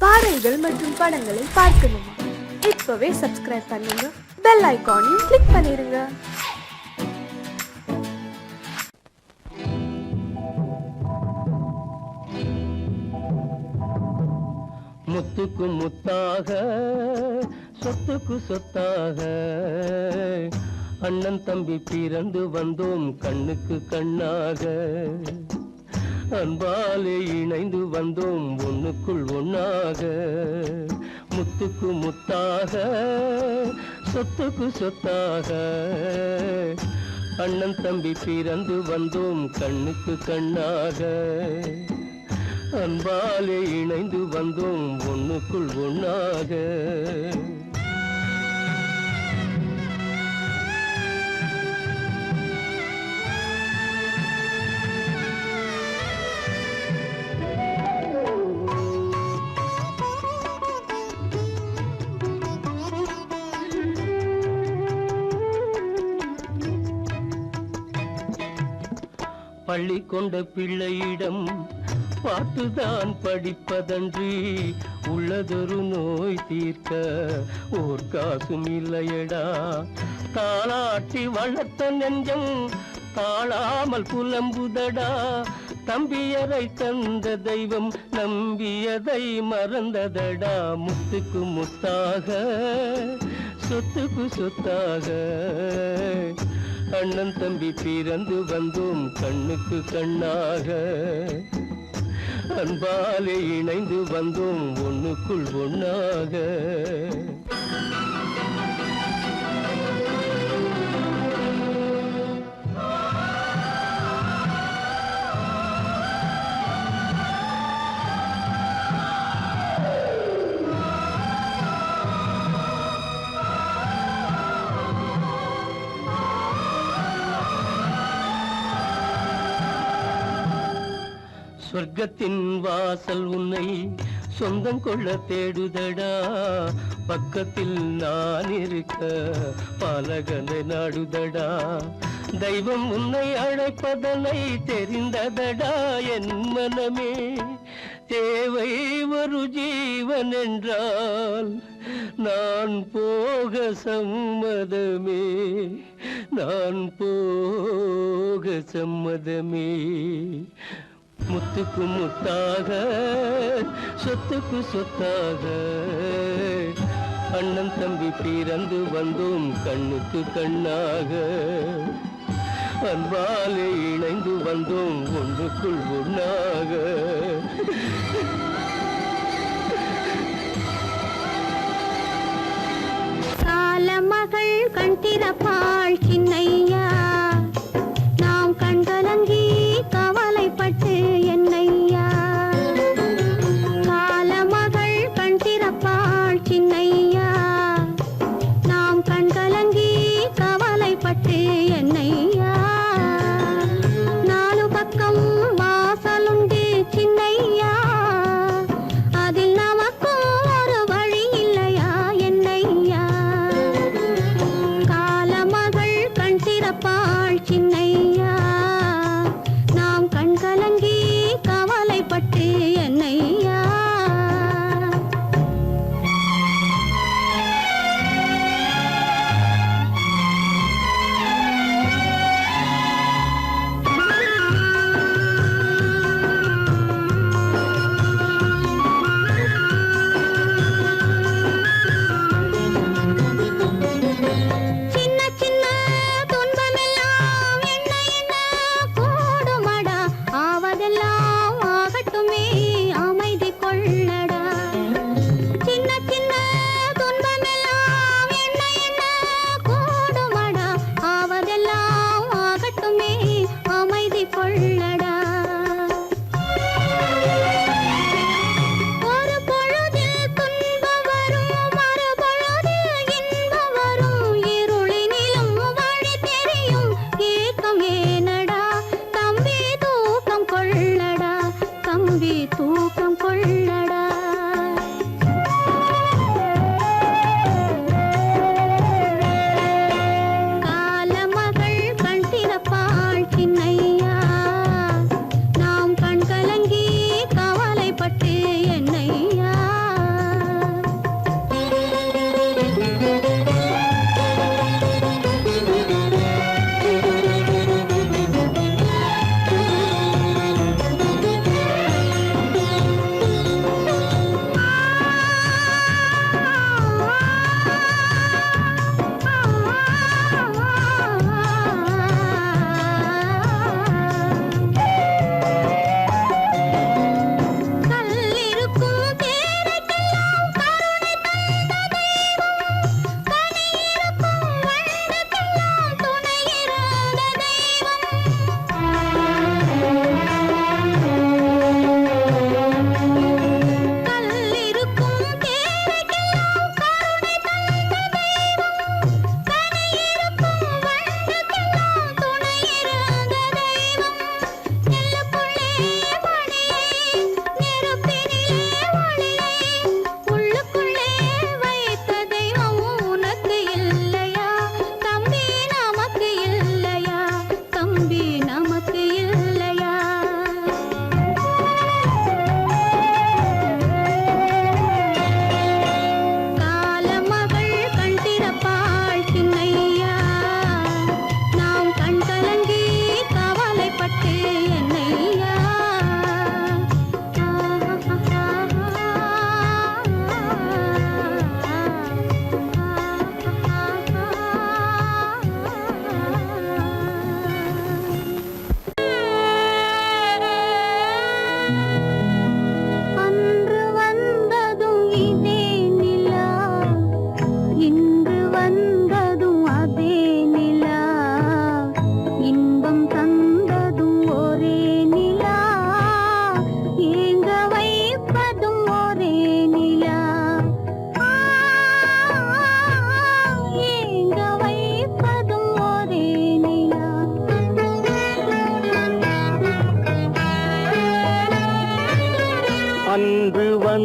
பாடல்கள் மற்றும் படங்களை பார்க்கணுமா? இப்பவே சப்ஸ்கிரைப் பண்ணுங்க, பெல் ஐகானையும் கிளிக் பண்ணிருங்க. முத்துக்கு முத்தாக சொத்துக்கு சொத்தாக அண்ணன் தம்பி பிறந்து வந்தோம் கண்ணுக்கு கண்ணாக. அன்பாலே இணைந்து வந்தோம் ஒண்ணுக்குள் ஒண்ணாக. முத்துக்கு முத்தாக சொத்துக்கு சொத்தாக அண்ணன் தம்பி பிறந்து வந்தோம் கண்ணுக்கு கண்ணாக. அன்பாலே இணைந்து வந்தோம் ஒண்ணுக்குள் ஒண்ணாக. பள்ளி கொண்ட பிள்ளையிடம் பார்த்துதான் படிப்பதன்றி உள்ளதொரு நோய் தீர்க்க ஓர் காசும் இல்லையடா. தாளாட்டி வளர்த்த நெஞ்சம் தாழாமல் புலம்புதடா. தம்பியரை தந்த தெய்வம் நம்பியதை மறந்ததடா. முத்துக்கு முத்தாக சொத்துக்கு சொத்தாக அண்ணன் தம்பி பிறந்து வந்தோம் கண்ணுக்கு கண்ணாக. அன்பாலே இணைந்து வந்தோம் ஒண்ணுக்குள் ஒண்ணாக. சொர்க்கத்தின் வாசல் உன்னை சொந்தம் கொள்ள தேடுதடா. பக்கத்தில் நான் இருக்க பாலகனை நாடுதடா. தெய்வம் உன்னை அழைப்பதனை தெரிந்ததடா என் மனமே. தேவை ஒரு ஜீவன் என்றால் நான் போக சம்மதமே. நான் போக சம்மதமே. முத்துக்கு முத்தாக சொத்துக்கு சொத்தாக அண்ணன் தம்பி பிறந்து வந்தோம் கண்ணுக்கு கண்ணாக. அன்பாலே இணைந்து வந்தோம் ஒன்றுக்குள் ஒண்ணாக. காலமகள் கண் திறப்பாள் சின்னையா, நாம் கண்கலங்கி கவலைப்பட்டு என்னையா. காலமகள் கண் திறப்பாள் சின்னையா, நாம் கண்கலங்கி கவலைப்பட்டு என்னையா. நாலு பக்கம் வாசலுண்டு சின்னையா,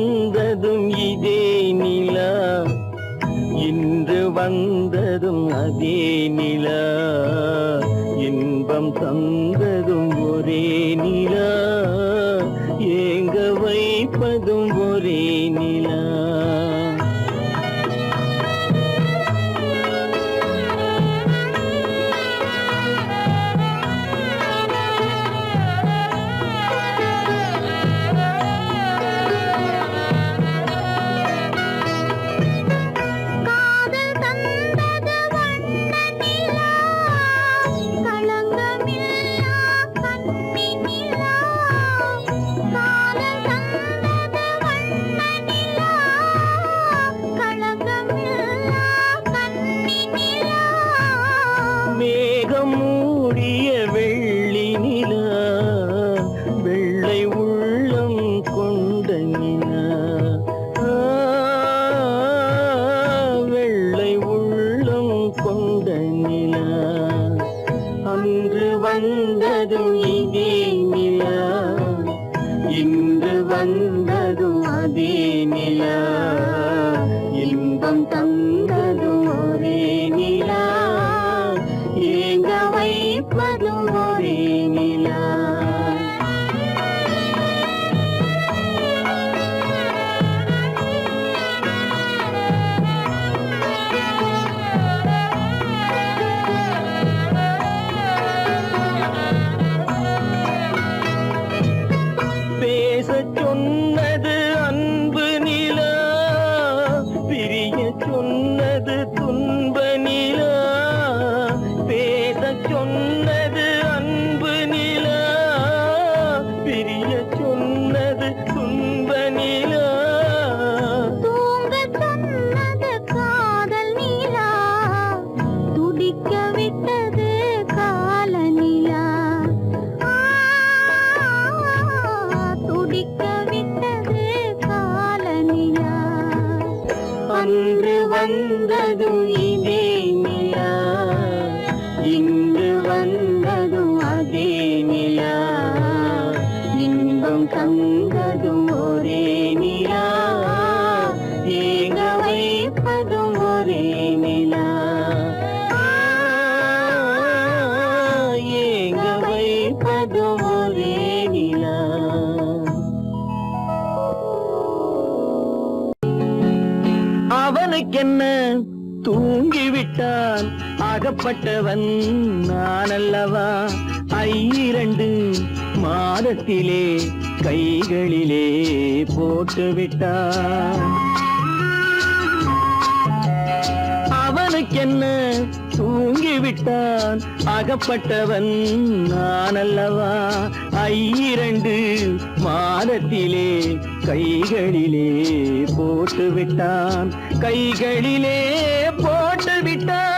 வந்ததும் இதே நிலா, இன்று வந்ததும் அதே நிலா, இன்பம் தந்ததும் ஒரே நிலா, ஏங்க வைப்பதும் ஒரே நிலா. காதல் தந்தது வண்ண நிலா, களங்கமில்லா கன்னி நிலா. காதல் தந்தது வண்ண நிலா, களங்கமில்லா கன்னி நிலா. மேகம் மூடிய வெள்ளி நிலா, வெள்ளை உள்ளம் கொண்ட நிலா, வெள்ளை உள்ளம் கொண்ட நிலா. அன்று வந்ததும் இதே நிலா, இன்று வந்ததும் அதே நிலா, இன்பம் தந்ததும் ஒரே நிலா, ஏங்க வைப்பதும் ஒரே நிலா. பேசச் சொன்னது அன்பு நிலா, பிரிய சொன்னது துன்ப நிலா. பேசச் சொன்னது அன்பு நிலா, பிரிய சொன்னது துன்ப நிலா. தூங்கச் சொன்னது காதல் நிலா, துடிக்க விட்டது கால நிலா. துடிக்க விட்டது கால நிலா. அன்று வந்ததும் இதே நிலா, இன்று வந்ததும் அதே நிலா, இன்பம் தந்ததும் ஒரே நிலா, ஏங்க வைப்பதும் ஒரே நிலா, ஏங்க வைப்பதும் ஒரே நிலா. அவனுக்கென்ன தூங்கிவிட்டான், அகப்பட்டவன் நான் அல்லவா. 2 மாதத்திலே கைகளிலே போட்டு விட்டான். அவனுக்கென்ன தூங்கிவிட்டான், அகப்பட்டவன் நான் அல்லவா. 2 மாதத்திலே கைகளிலே போட்டு விட்டான், கைகளிலே போட்டு விட்டான்.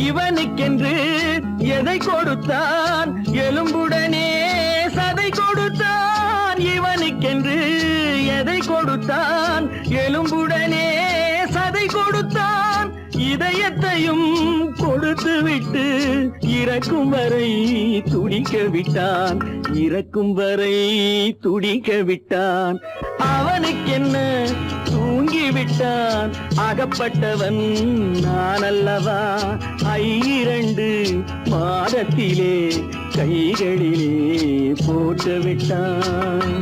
இவனுக்கென்று எதை கொடுத்தான், எலும்புடனே சதை கொடுத்தான். இவனுக்கென்று எதை கொடுத்தான், எலும்புடனே சதை கொடுத்தான். இதயத்தையும் கொடுத்து விட்டு இறக்கும் வரை துடிக்க விட்டான், இறக்கும் வரை துடிக்க விட்டான். அவனுக்கென்ன தூங்கிவிட்டான், அகப்பட்டவன் நான் அல்லவா. 2 மாதத்திலே கைகளிலே போட்டு விட்டான்.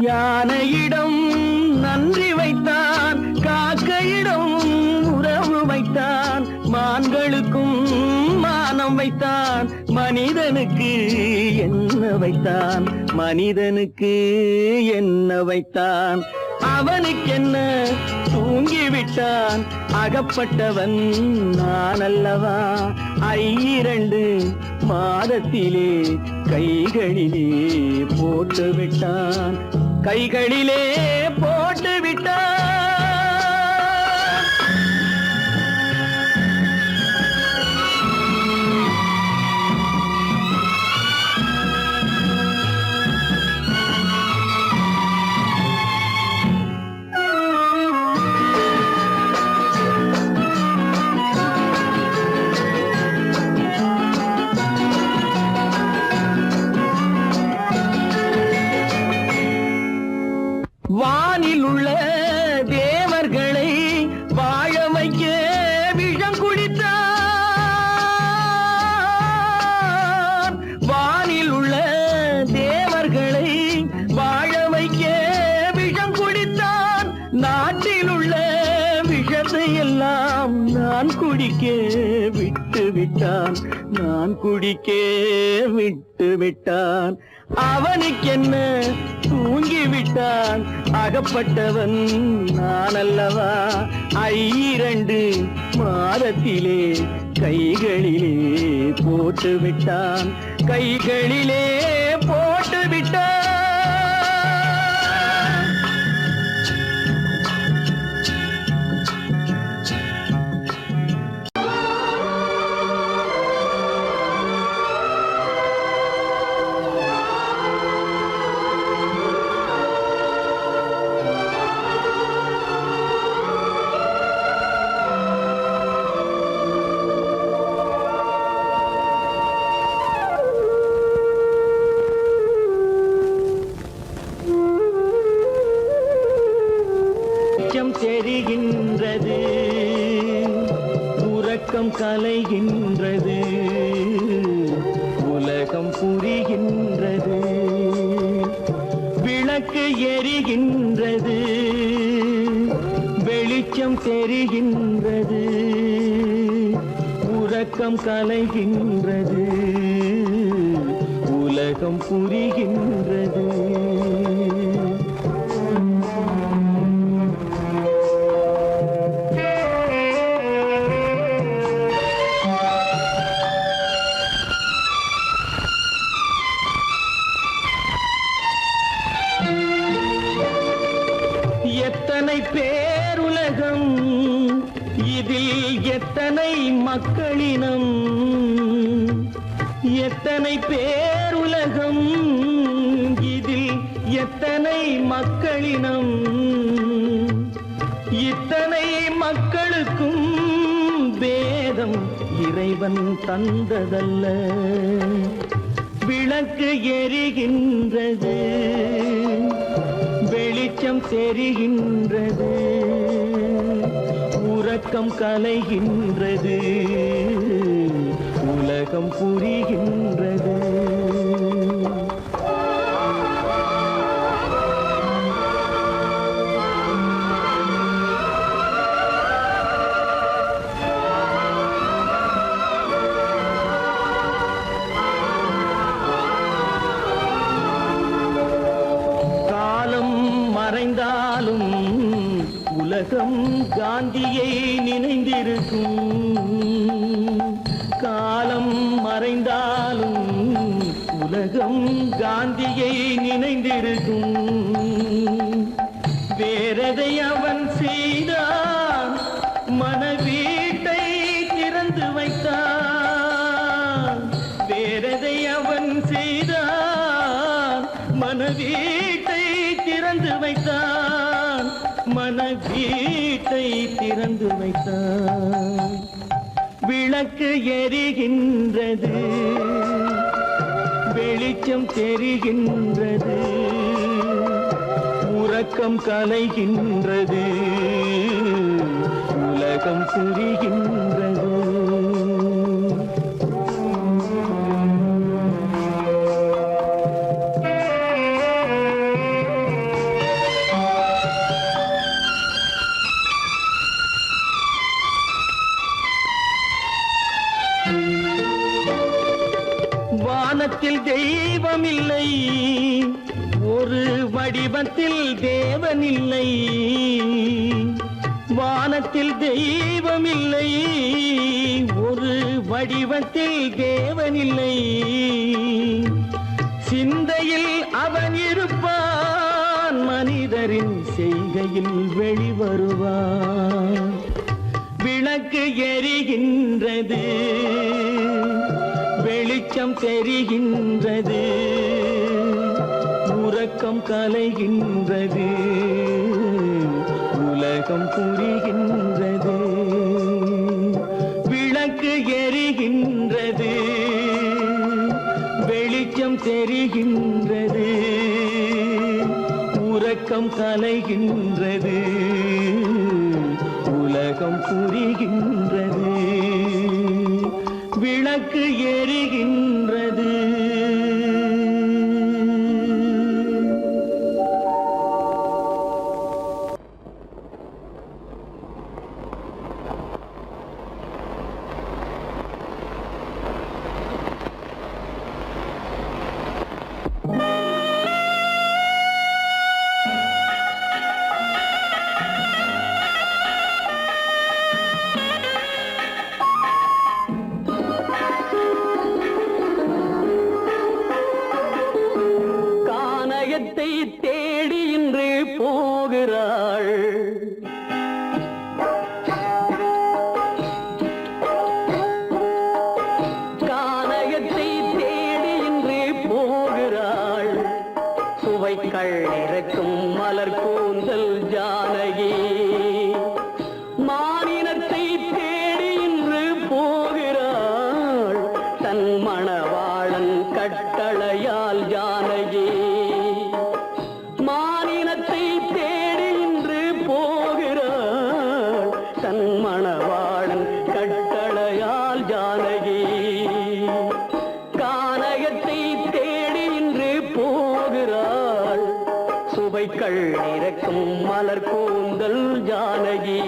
யானையிடம் நன்றி வைத்தான், காக்கையிடம் வானம் வைத்தான் மனிதனுக்கு என்ன வைத்தான், மனிதனுக்கு என்ன வைத்தான். அவனுக்கென்ன தூங்கிவிட்டான், அகப்பட்டவன் நான் அல்லவா. 2 மாதத்திலே கைகளிலே போட்டு விட்டான், கைகளிலே போட்டு விட்டான். வானில் உள்ள தேவர்களை வாழ வைக்க விஷம் குடித்தான். வானில் உள்ள தேவர்களை வாழ வைக்க விஷம் குடித்தான். நாட்டில் உள்ள விஷத்தை எல்லாம் நான் குடிக்க விட்டு விட்டான், நான் குடிக்க விட்டு விட்டான். அவனுக்கென்ன தூங்கிவிட்டான், அகப்பட்டவன் நான் அல்லவா. 2 மாதத்திலே கைகளிலே போட்டு விட்டான், கைகளிலே போட்டு விட்டான். தெரிகின்றது, உறக்கம் கலைகின்றது, உலகம் புரிகின்றது. விளக்கு எரிகின்றது, வெளிச்சம் தெரிகின்றது, உறக்கம் கலைகின்றது, உலகம் புரிகின்றது. எத்தனை பேருலகம், இதில் எத்தனை மக்களினம். எத்தனை பேருலகம், இதில் எத்தனை மக்களினம். இத்தனை மக்களுக்கும் வேதம் இறைவன் தந்ததல்ல. விளக்கு எரிகின்றது, வெளிச்சம் தெரிகின்றது, உறக்கம் கலைகின்றது, உலகம் புரிகின்றது. மறைந்தாலும் உலகம் காந்தியை நினைந்திருக்கும். காலம் மறைந்தாலும் உலகம் காந்தியை நினைந்திருக்கும். வேறெதை அவன் செய்தான், மனவீட்டை திறந்து வைத்தான். வேறெதை அவன் செய்தான், மனவீட்டை திறந்து வைத்தான், மனவீட்டை திறந்து வைத்தான். விளக்கு எரிகின்றது, வெளிச்சம் தெரிகின்றது, உறக்கம் கலைகின்றது, உலகம் புரிகின்றது. வானத்தில் தெய்வம் இல்லை, ஒரு வடிவத்தில் தேவன் இல்லை. வானத்தில் தெய்வம் இல்லை, ஒரு வடிவத்தில் தேவன் இல்லை. சிந்தையில் அவன் இருப்பான், மனிதரின் செய்கையில் வெளிவருவான். விளக்கு எரிகின்றது, வெளிச்சம் தெரிகின்றது, உறக்கம் கலைகின்றது, உலகம் புரிகின்றது. விளக்கு எரிகின்றது, வெளிச்சம் தெரிகின்றது, உறக்கம் கலைகின்றது, உலகம் புரிகின்றது. விளக்கு எரிகின்றது. தேடி இன்று போகிறாள். கானகத்தை தேடி இன்று போகிறாள். சுவைக்கள் இறக்கும் மலர் கூந்தல் ஜானகி. மானினத்தை தேடி இன்று போகிறாள். தன் மணவாளன் கட்டளையால் ஜானகி. மானினத்தை தேடி இன்று போகிறாள். தன் மணவாளன் கட்டளையால் ஜானகி. கானகத்தை தேடி இன்று போகிறாள். சுவைக்கள் இறக்கும் மலர் கூந்தல் ஜானகி.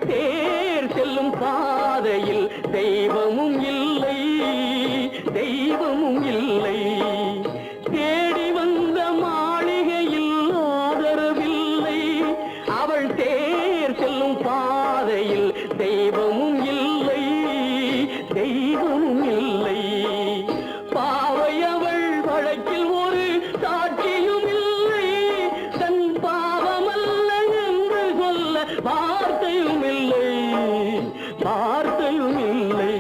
தேர் செல்லும் பாதையில் தெய்வமும் இல்லை, தெய்வமும் இல்லை. தேடி வந்த மாளிகையில் ஆதரவில்லை. அவள் தேர் செல்லும் பாதையில் தெய்வமும் இல்லை, தெய்வமும் இல்லை. பாவை அவள் வழக்கில் ஒரு சாட்சியும் இல்லை. தன் பாவமல்ல என்று சொல்ல வார்த்தையும் இல்லை, வார்த்தையும் இல்லை.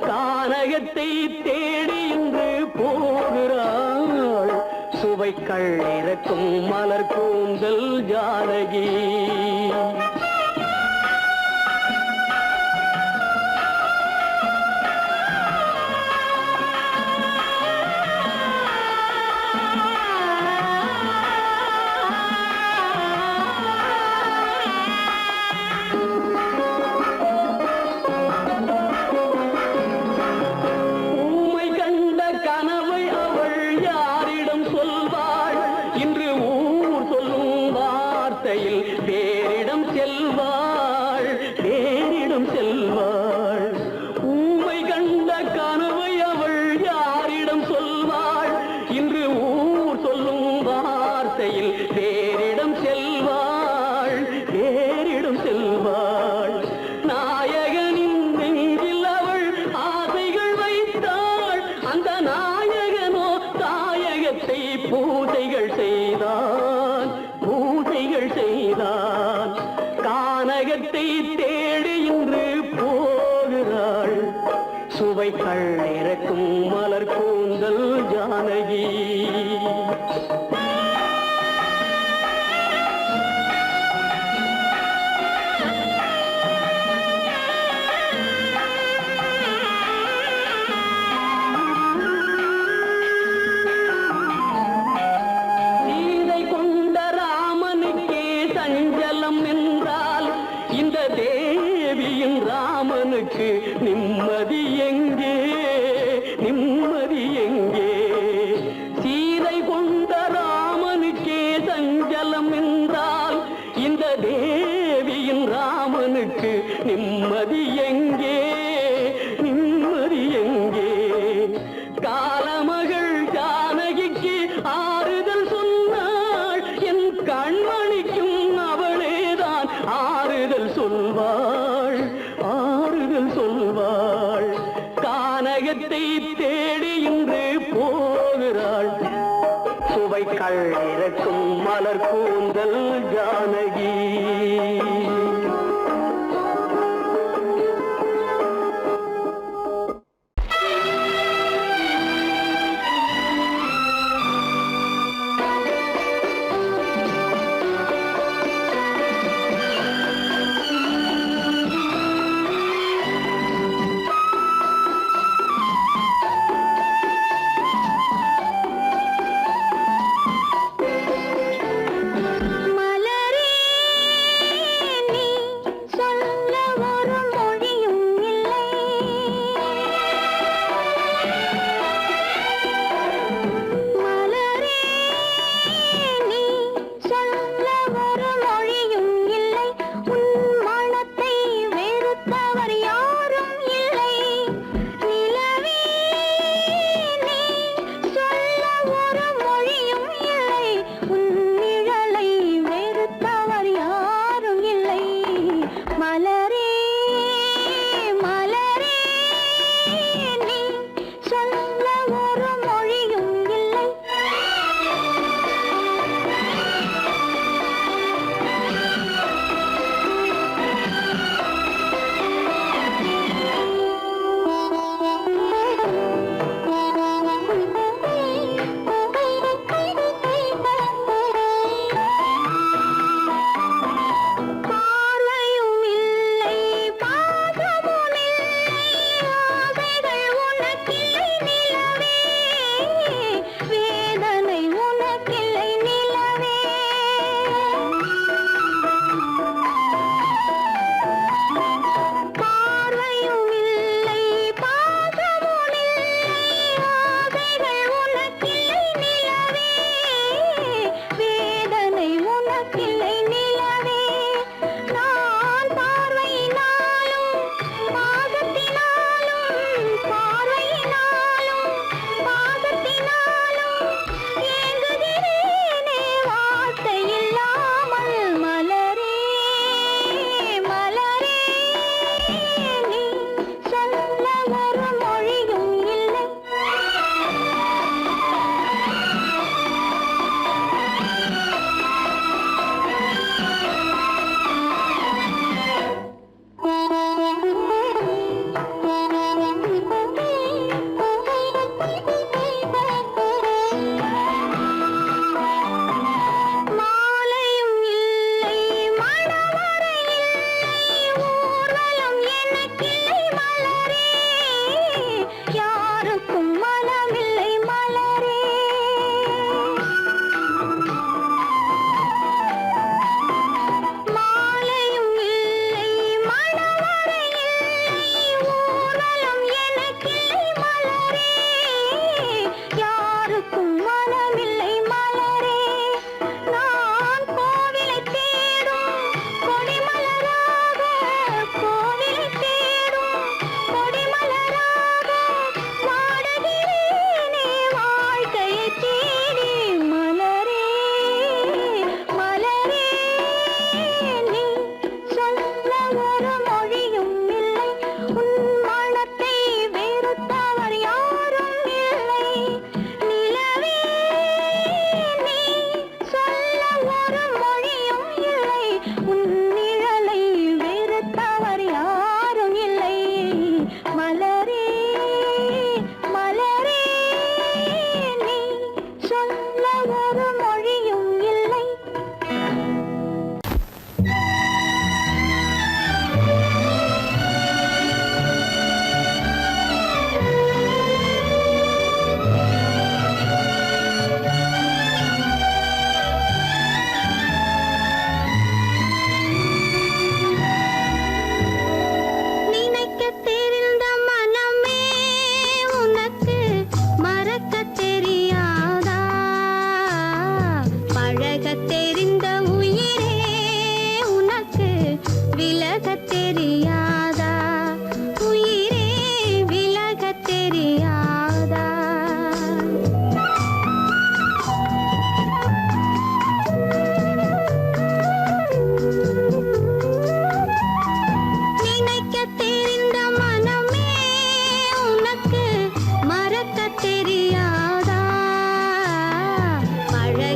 கானகத்தை தேடி இன்று போகிறாள். சுவைக்கள் இறக்கும் மலர் கூந்தல் ஜானகி. வேறிடம் செல்வாள், வேறிடம் செல்வாள். ஊமை கண்ட கனவை அவள் யாரிடம் சொல்வாள்? இன்று ஊர் சொல்லும் வார்த்தையில் வேறிடம் செல்வாள், வேறிடம் செல்வாள். நாயகனின் நெஞ்சில் அவள் ஆசைகள் வைத்தாள். அந்த நாயகனோ தாயகத்தை பூஜைகள் செய்தான், பூஜைகள் செய்தான். கானகத்தை தேடி இன்று போகிறாள். சுவைக்கள் இறக்கும் மலர் கூந்தல் ஜானகி. தேவியின் ராமனுக்கு நிம்மதி எங்கே, நிம்மதி எங்கே? சீதை கொண்ட ராமனுக்கே சஞ்சலம் என்றால் இந்த தேவியின் ராமனுக்கு நிம்மதி எங்கே, நிம்மதி எங்கே? காலமகள் ஜானகிக்கு ஆறுதல் சொன்னாள், என் கண்மணிக்கும் அவளேதான் ஆறுதல் சொல்வாள், ஆறுதல் சொல்வாள். கானகத்தை தேடி இன்று போகிறாள், சுவைக்கள் இறக்கும் மலர் கூந்தல் ஜானகி.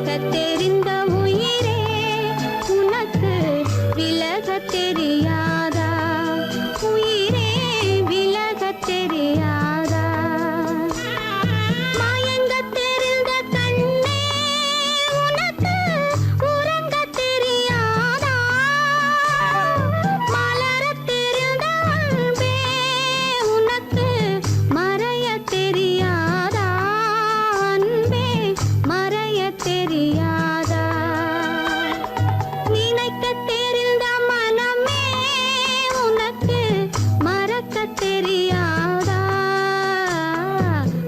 பழகத் தெரிந்த உயிரே உனக்கு விலகத் தெரியாதா? உயிரே விலகத் தெரியாதா? மயங்கத் தெரிந்த கண்ணே உனக்கு உறங்கத் தெரியாதா? மலரத் தெரிந்த அன்பே உனக்கு மறையத் தெரியாதா? அன்பே மறையத் தெரியாதா? நினைக்கத் தெரிந்த மனமே உனக்கு மறக்கத் தெரியாதா?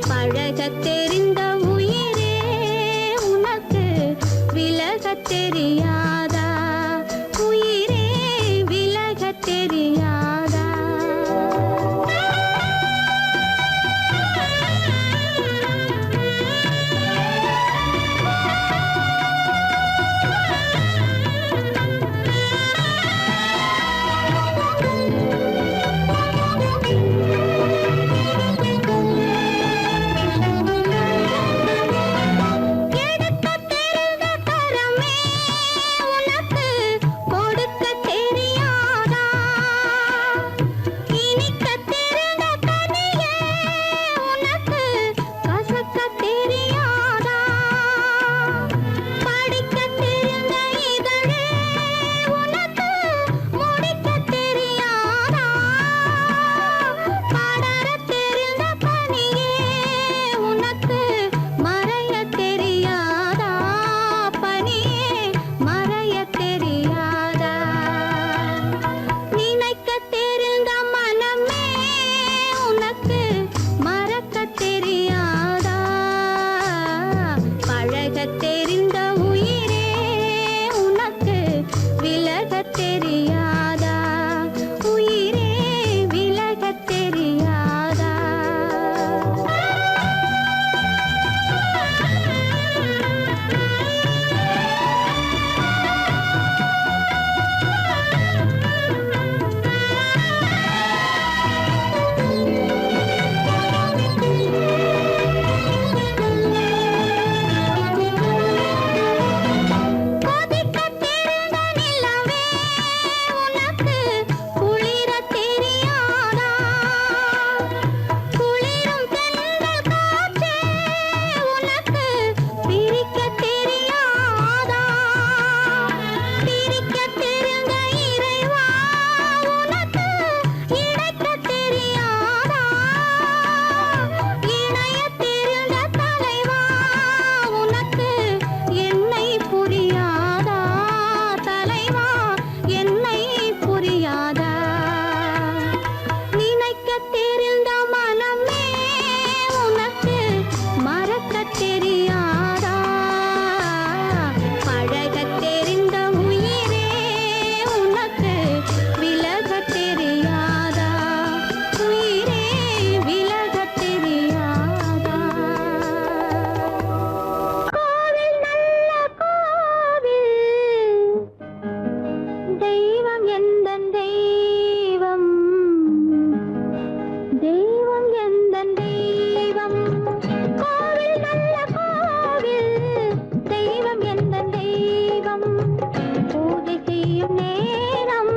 பழகத் தெரிந்த உயிரே உனக்கு விலகத் தெரியாதா? உயிரே விலகத் தெரியாதா? எடுக்கத் தெரிந்த கரமே உனக்கு கொடுக்கத் தெரியாதா? இனிக்கத் தெரிந்த கனியே உனக்கு கசக்கத் தெரியாதா? படிக்கத் தெரிந்த இதழே உனக்கு முடிக்கத் தெரியாதா? படரத் தெரிந்த பனியே உனக்கு மறையத் தெரியாதா? பனியே மறையத் தெரியாதா? நினைக்கத் தெரிந்த மனமே உனக்கு மறக்கத் தெரியாதா? பழகத் தெரிந்த உயிரே உனக்கு விலகத் தெரியாதா? உயிரே விலகத் தெரியாதா? கொதிக்கத் தெரிந்த நிலவே உனக்கு குளிரத் தெரியாதா? குளிரும் தென்றல் காற்றே உனக்கு பிரிக்கத் தெரியாதா? பிரிக்கத் தெரிந்த இறைவா உனக்கு இணைக்கத் தெரியாதா? இணையத் தெரிந்த தலைவா உனக்கு என்னை புரியாதா? தலைவா என்னை புரியாதா? நினைக்கத் தெரிந்த மனமே உனக்கு மறக்கத் தெரியாதா? பழகத் தெரிந்த உயிரே உனக்கு விலகத் தெரியாதா? உயிரே விலகத் தெரியாதா? கோவில் நல்ல கோவில் தெய்வம் எந்தன் தெய்வம் தெய்வம் எந்தன் தெய்வம் கோவில் நல்ல கோவில் தெய்வம் எந்தன் தெய்வம் பூஜை செய்யும் நேரம்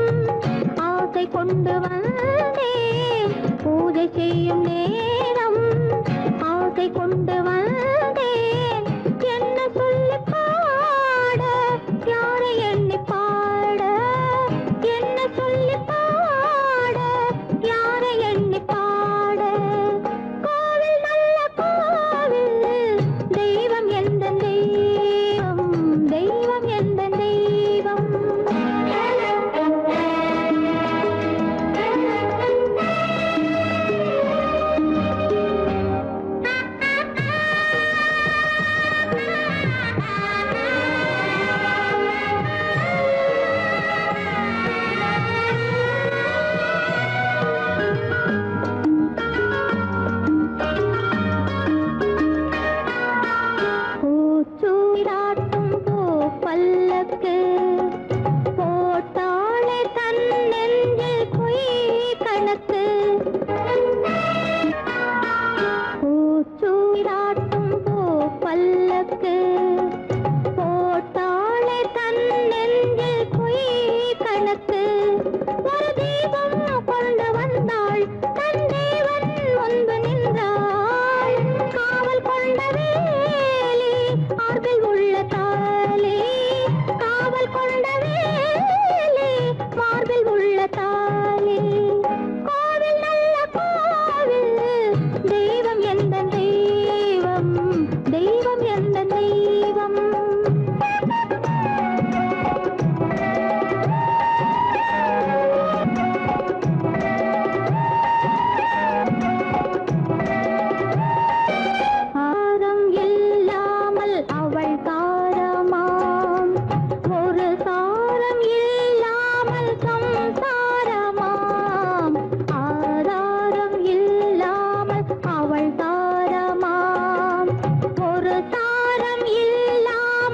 ஆசை கொண்டு வந்தேன் பூஜை செய்யும் நேரம் ஆசை கொண்டு வந்தேன் என்ன சொல்லி பாட யாரை எண்ணி பாட என்ன சொல்லி பாட யாரை எண்ணி பாட கோவில் நல்ல கோவில் தெய்வம் எந்த தெய்வம் தெய்வம் எந்த தெய்வம் எந்த தெய்வம் ஆரம் இல்லாமல் அவள் தாரமாம் ஒரு சாரம் இல்லாமல் சம்சாரமாம் ஆதாரம் இல்லாமல் அவள் தாரமாம் ஒரு சாரம் இல்லாமல்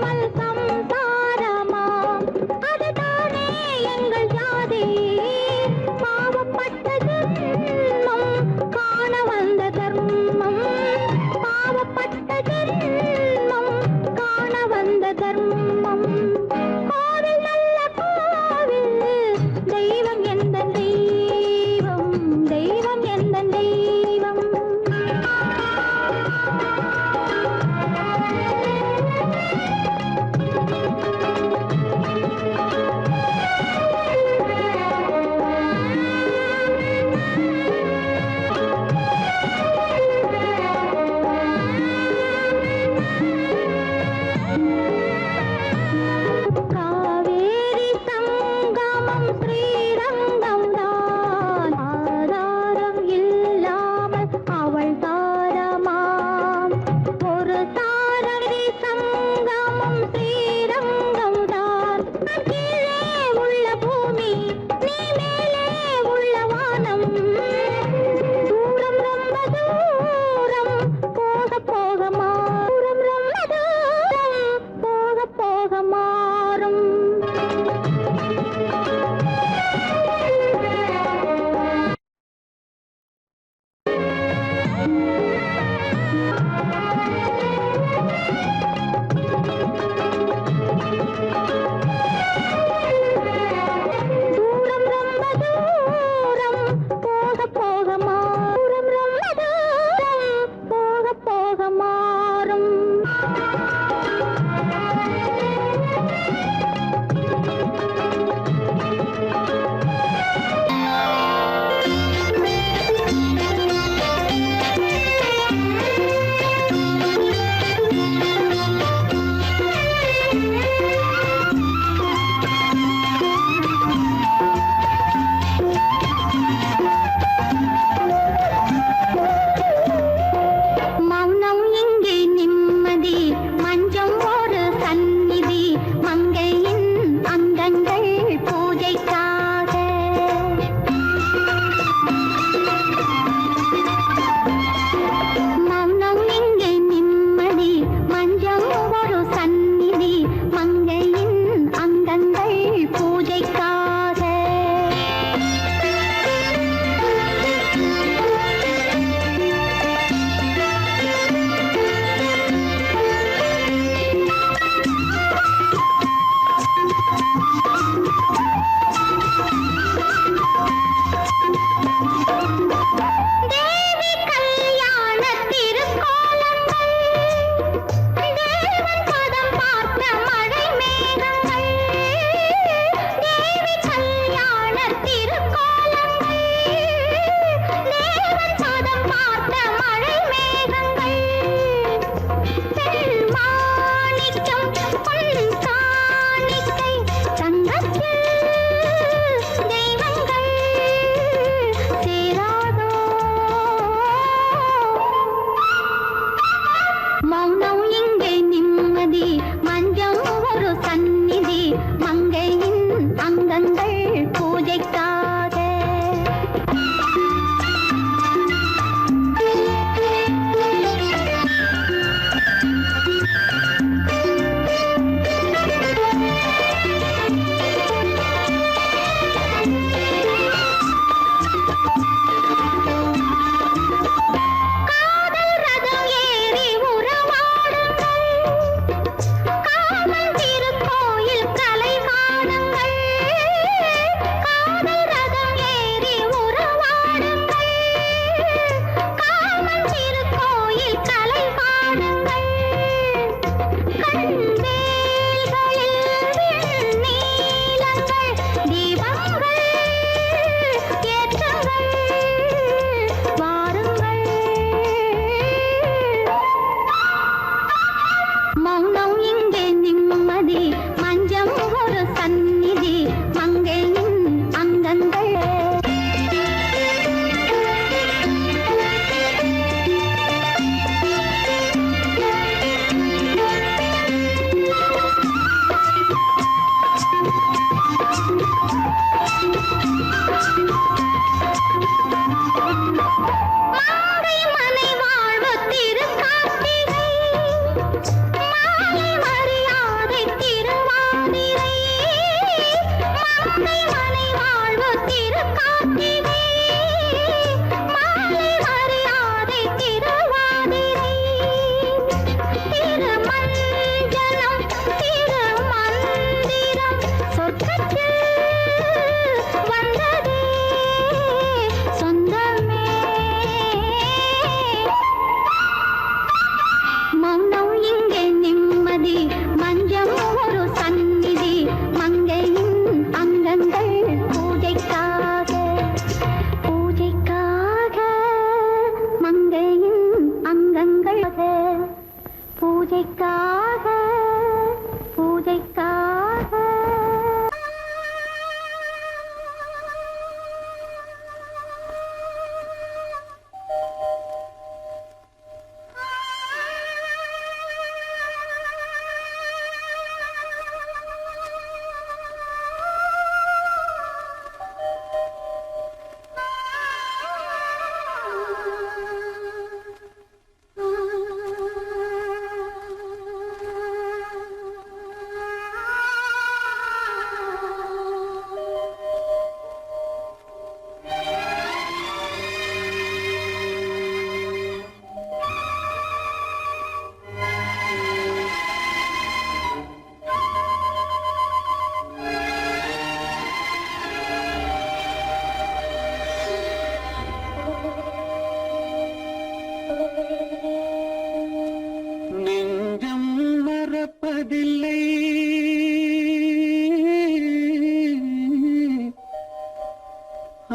மறப்பதில்லை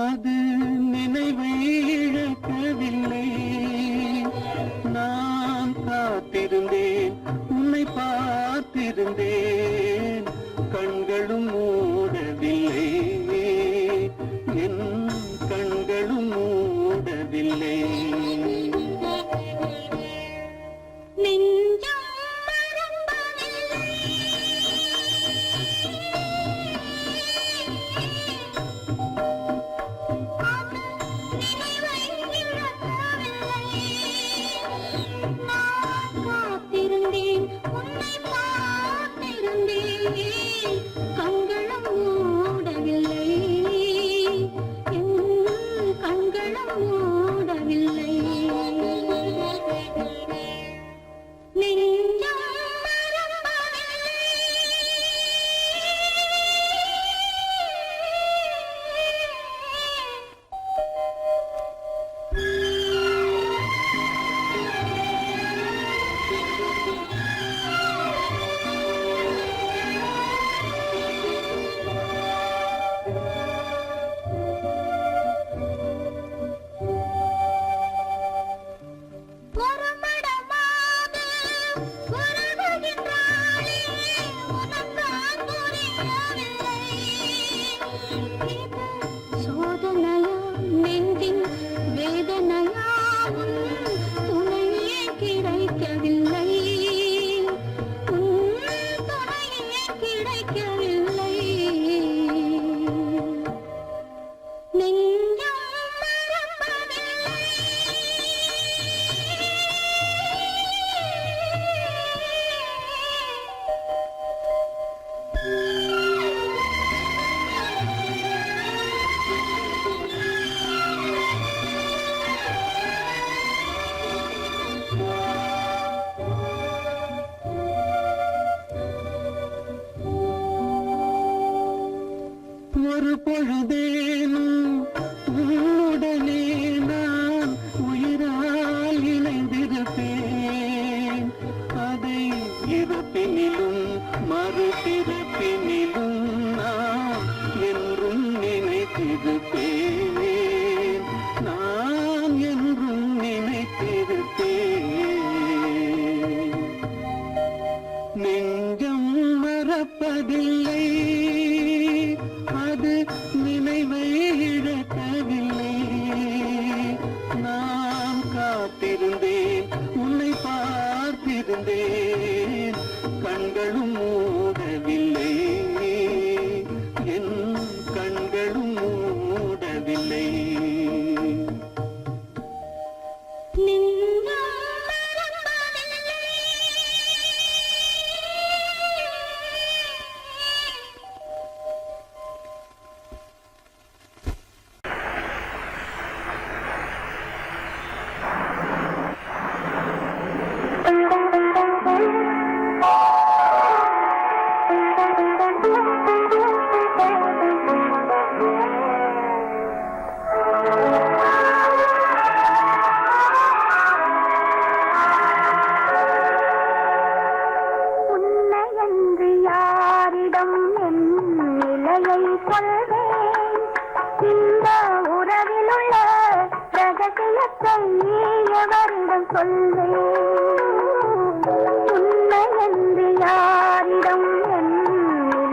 அது நினைவை இழக்கவில்லை நான் காத்திருந்தேன் உன்னை பார்த்திருந்தேன் கண்களும் மூடவில்லை என் கண்களும் மூடவில்லை கண்களும் மூடவில்லை என் கண்களும் மூடவில்லை நெஞ்சம் சோதனையா நெஞ்சின் வேதனையா உன் துணையே கிடைக்கவில்லை உன் துணையே கிடைக்கவில்லை நெஞ்சம் மறப்பதில்லை ஒரு பொழுதேனும் உன்னுடனே நான் உயிரால் இணைந்திருப்பேன் அதை இருப்பினிலும் மறுபிறப்பினிலும் நான் என்றும் நினைத்திருப்பேன் நான் என்றும் நினைத்திருப்பேன் நெஞ்சம் மறப்பதில்லை அது நினைவை இழக்கவில்லை நான் காத்திருந்தேன் உன்னை பார்த்திருந்தேன் கண்களும் மூடவில்லை என் கண்களும் மூடவில்லை உன்னையன்று யாரிடம் என் நிலையை சொல்வேன் இந்த உறவிலுள்ள ரகசியத்தை எவரிடம் சொல்வேன் உன்னையன்று யாரிடம் என்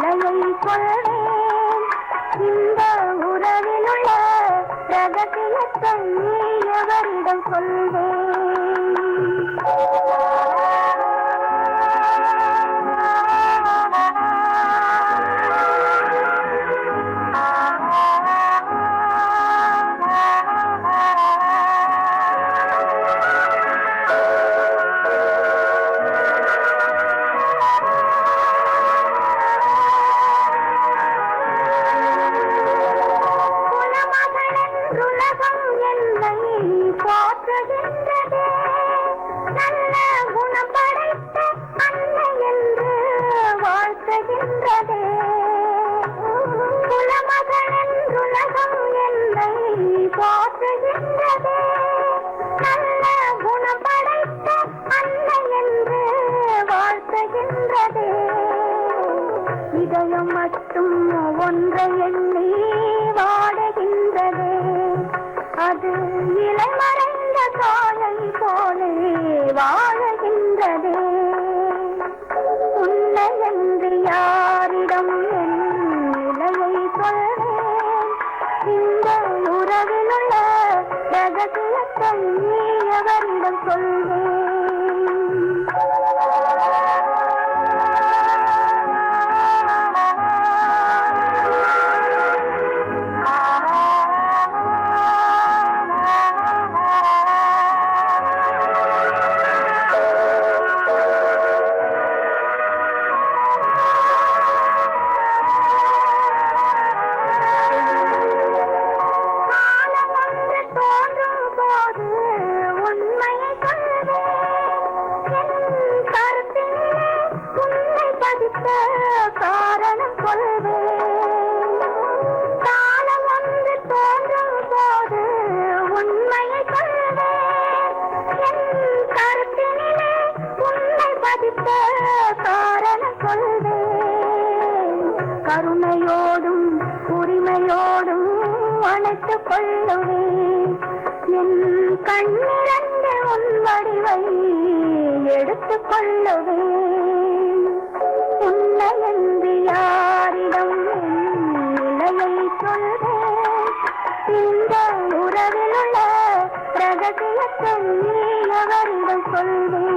நிலையை சொல்வேன் இந்த உறவிலுள்ள ரகசியத்தை எவரிடம் சொல்வேன் உலகம் என்னை போற்றுகின்ற இதயம் மட்டும் ஒன்றை எண்ணி வாடுகின்றதே, அது இளமறைந்த காலை போலே வாழுகின்றதே. உன்னை என்று யாரிடம் என் நிலையை சொல்வேன், இந்த உறவிலுள்ள ரகசியத்தை எவரிடம் சொல்வேன்? காரணம் சொல்வேன். காலம் வந்து தோன்றும் போது உண்மையை சொல்வேன். என் கருத்தினிலே உன்னை பதித்த காரணம் சொல்வேன். கருணையோடும் உரிமையோடும் அணைத்துக் கொள்ளுவேன். என் கண்ணிரண்டு உன் வடிவை எடுத்துக் கொள்ளுவேன். உன்னை என்று யாரிடம் நிலையை சொல்வேன், இந்த உறவிலுள்ள ரகசியத்தை எவரிடம் சொல்வேன்?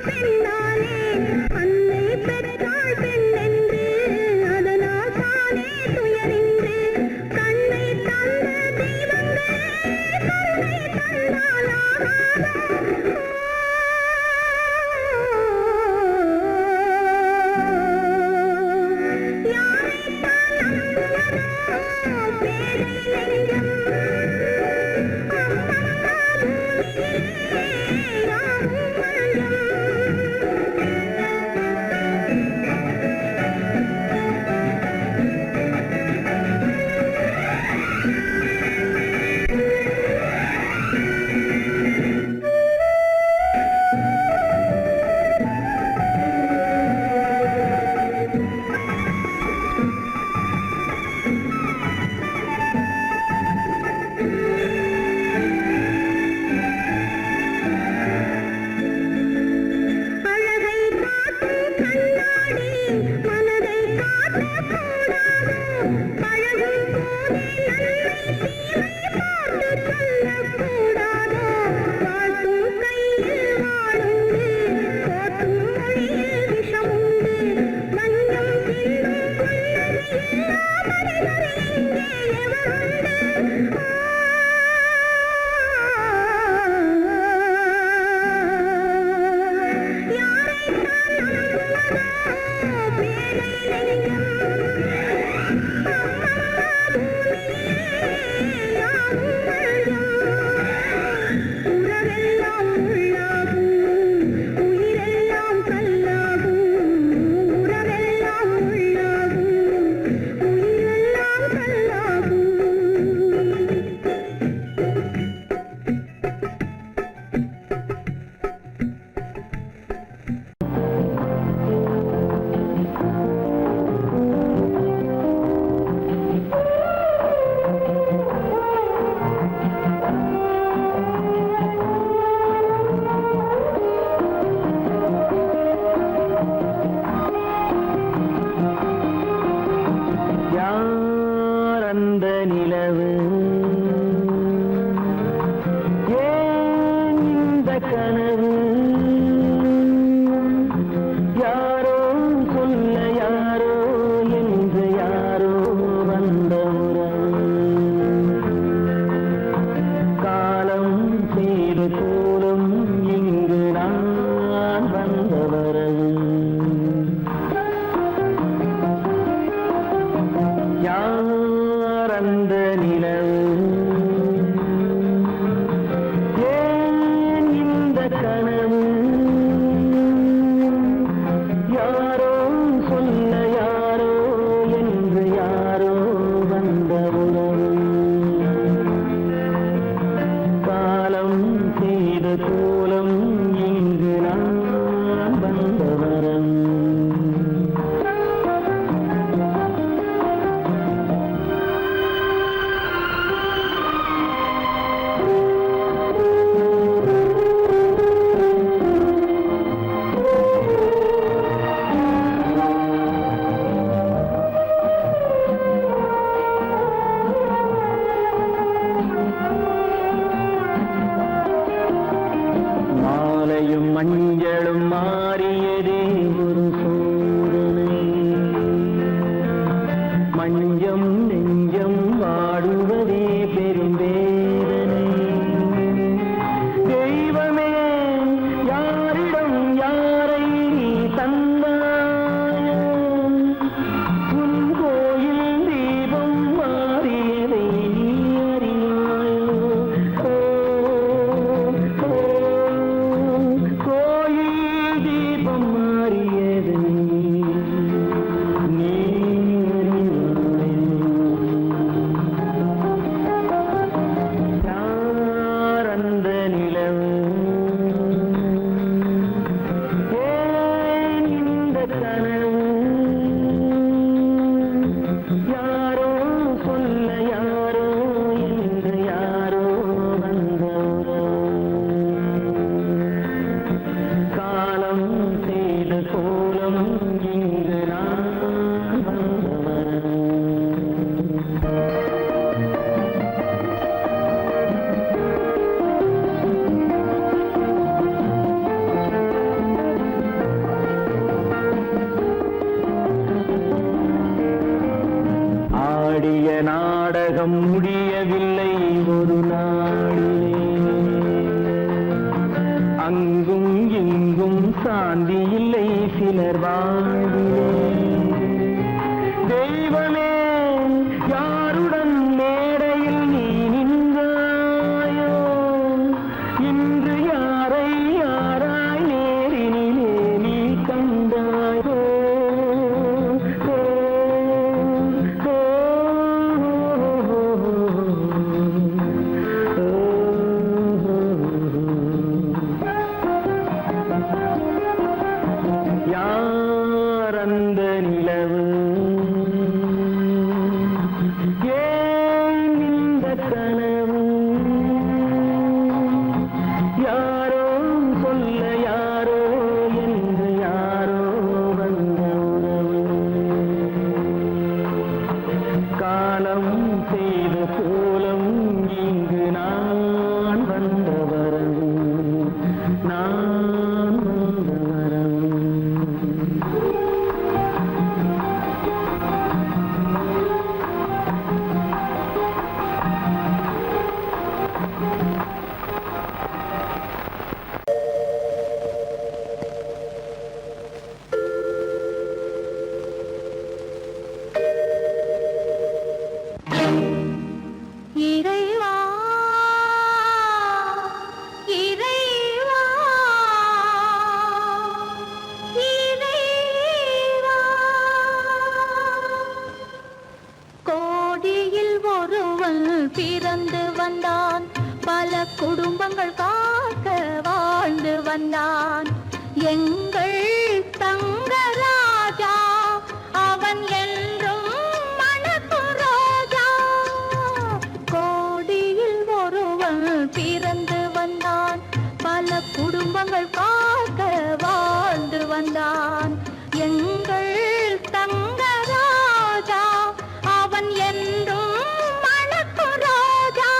பெண்ணாலே அன்னை பெற்றாள் பெண்ணென்று முடியவில்லை ஒரு நாளிலே. அங்கும் இங்கும் சாந்தி இல்லை சிலர் வாழ்விலே. தெய்வமே யாருடன் மேடையில் நீ நின்றாயோ, இன்று யாரை யாராய் நேரினிலே நீ கண்டாயோ. யார் அந்த நிலவு, ஏன் இந்த கனவு, யாரோ சொல்ல யாரோ என்று யாரோ வந்த உறவு. காலம் செய்த கோலம் இங்கு நான் வந்த வரவு, நான் வந்த வரவு. இறைவா இறைவா இறைவா, கோடியில் ஒருவன் பிறந்து வந்தான், பல குடும்பங்கள் காக்க வாழ்ந்து வந்தான். எங்கள் தங்கராஜா அவன் என்றும் மணக்கும் ரோஜா. கோடியில் ஒருவன் பிறந்து வந்தான், பல குடும்பங்கள் காக்க வாழ்ந்து வந்தான். எங்கள் தங்கராஜா அவன் என்றும் மணக்கும் ரோஜா.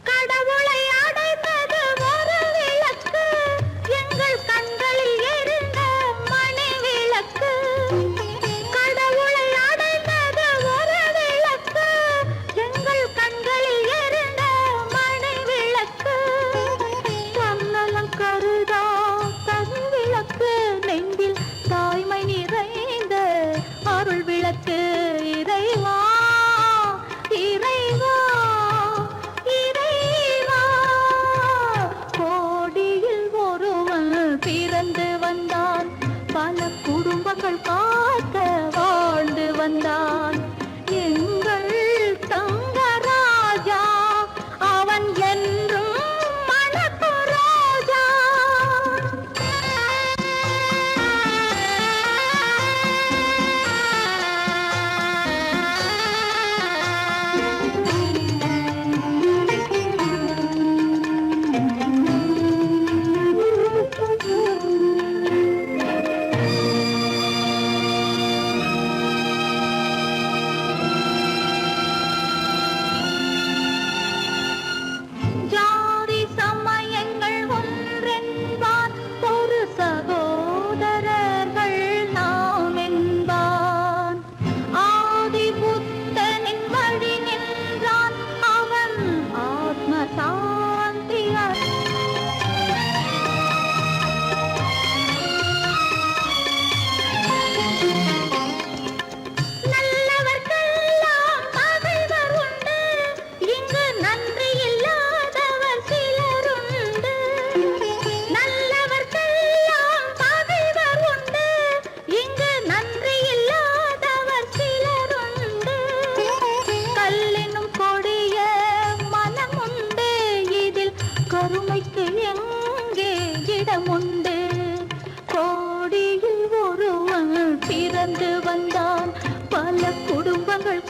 கடவுளை அடைந்தது ஒரு விளக்கு, எங்கள் கண்களில் எரிந்த மணி விளக்கு. கடவுளை அடைந்தது ஒரு விளக்கு, எங்கள் கண்களில் எரிந்த மணி விளக்கு. தன்னலம் கருதா தன் விளக்கு, நெஞ்சில் தாய்மை நிறைந்த அருள் விளக்கு. இறைவா இறைவா இறைவா, கோடியில் ஒருவன் பிறந்து வந்தான், பல குடும்பங்கள் காக்க வாழ்ந்து வந்தான். எங்கள் தங்கராஜா அவன் என்றும் மணக்கும் ரோஜா. ஜாதி சமயங்கள் ஒன்றென்பான், ஒரு சகோதரர்கள் நாம் என்பான். ஆதி புத்தனின் வழி நின்றான், அவன் ஆத்ம சாந்தி நல்லவர்க்கெல்லாம் பகைவர் உண்டு, இங்கு நன்றி இல்லாதவர் சிலருண்டு. நல்லவர்க்கெல்லாம் பகைவர் உண்டு, இங்கு நன்றி இல்லாதவர் சிலருண்டு. கல்லினும் கொடிய மனமுண்டு, இதில் கருமைக்கு எங்கே இடமுண்டு. கோடியில் ஒருவன் பிறந்து வந்தான், பல குடும்பங்கள்